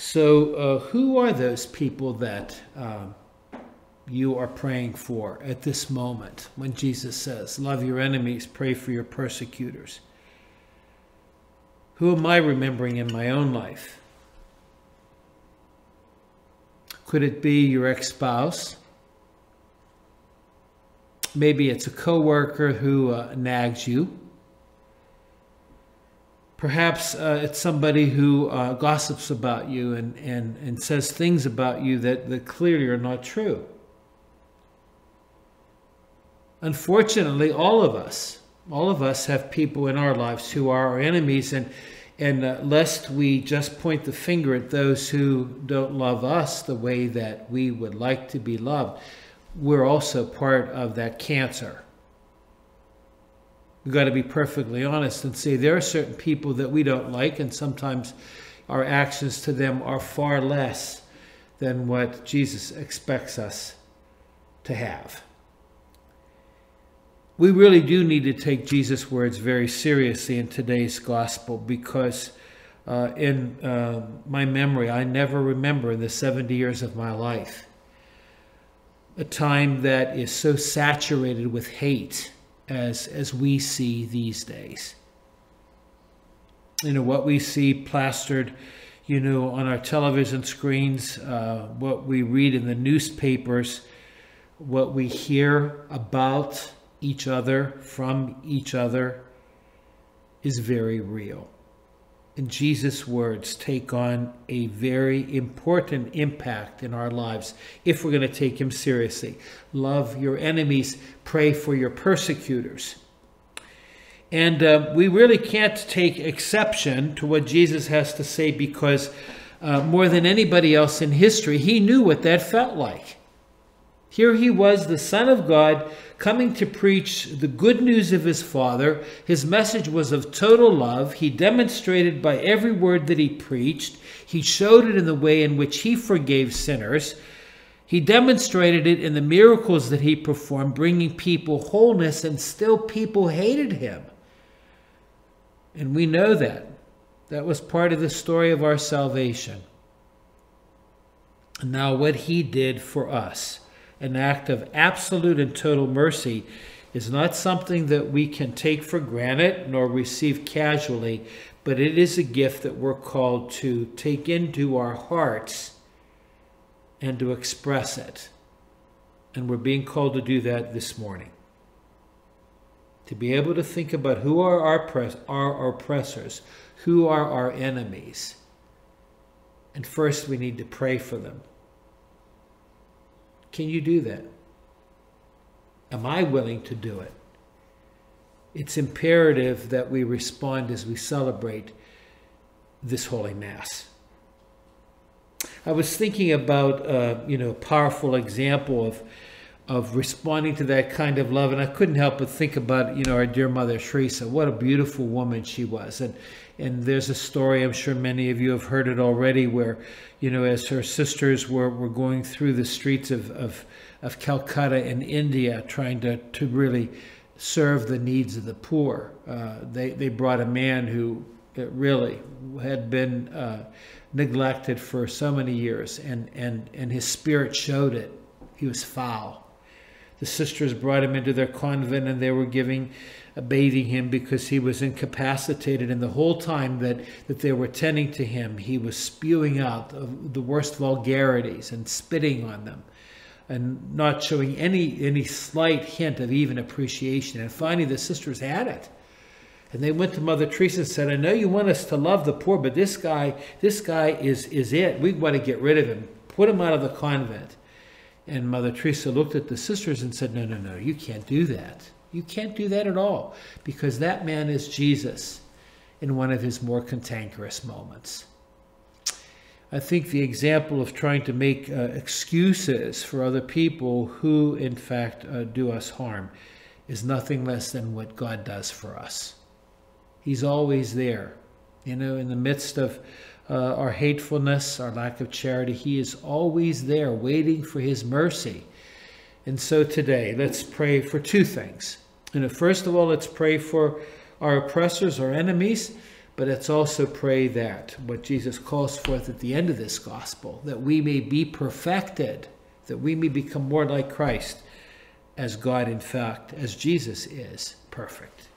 So who are those people that you are praying for at this moment when Jesus says, love your enemies, pray for your persecutors? Who am I remembering in my own life? Could it be your ex-spouse? Maybe it's a coworker who nags you. Perhaps it's somebody who gossips about you and says things about you that clearly are not true. Unfortunately, all of us have people in our lives who are our enemies, and lest we just point the finger at those who don't love us the way that we would like to be loved, we're also part of that cancer. We've got to be perfectly honest and say there are certain people that we don't like, and sometimes our actions to them are far less than what Jesus expects us to have. We really do need to take Jesus' words very seriously in today's gospel, because in my memory, I never remember in the 70 years of my life a time that is so saturated with hate as we see these days. What we see plastered, on our television screens, what we read in the newspapers, what we hear about each other, from each other, is very real. And Jesus' words take on a very important impact in our lives if we're going to take him seriously. Love your enemies, pray for your persecutors. And we really can't take exception to what Jesus has to say, because more than anybody else in history, he knew what that felt like. Here he was, the Son of God, coming to preach the good news of his Father. His message was of total love. He demonstrated by every word that he preached. He showed it in the way in which he forgave sinners. He demonstrated it in the miracles that he performed, bringing people wholeness, and still people hated him. And we know that. That was part of the story of our salvation. And now what he did for us, an act of absolute and total mercy, is not something that we can take for granted nor receive casually, but it is a gift that we're called to take into our hearts and to express it. And we're being called to do that this morning. To be able to think about who are our oppressors, who are our enemies. And first we need to pray for them. Can you do that? Am I willing to do it? It's imperative that we respond as we celebrate this Holy Mass. I was thinking about a powerful example of responding to that kind of love, and I couldn't help but think about our dear Mother Teresa. What a beautiful woman she was. And there's a story, I'm sure many of you have heard it already, where as her sisters were going through the streets of Calcutta in India, trying to really serve the needs of the poor, they brought a man who really had been neglected for so many years, and his spirit showed it. He was foul. The sisters brought him into their convent, and they were bathing him because he was incapacitated. And the whole time that they were tending to him, he was spewing out the worst vulgarities and spitting on them and not showing any slight hint of even appreciation. And finally, the sisters had it. And they went to Mother Teresa and said, I know you want us to love the poor, but this guy is it. We want to get rid of him. Put him out of the convent. And Mother Teresa looked at the sisters and said, no, you can't do that. You can't do that at all, because that man is Jesus in one of his more cantankerous moments. I think the example of trying to make excuses for other people who, in fact, do us harm is nothing less than what God does for us. He's always there. In the midst of our hatefulness, our lack of charity, he is always there waiting for his mercy. And so today, let's pray for two things. First of all, let's pray for our oppressors, our enemies, But let's also pray that what Jesus calls forth at the end of this gospel, that we may be perfected, that we may become more like Christ, as God, in fact, as Jesus is perfect.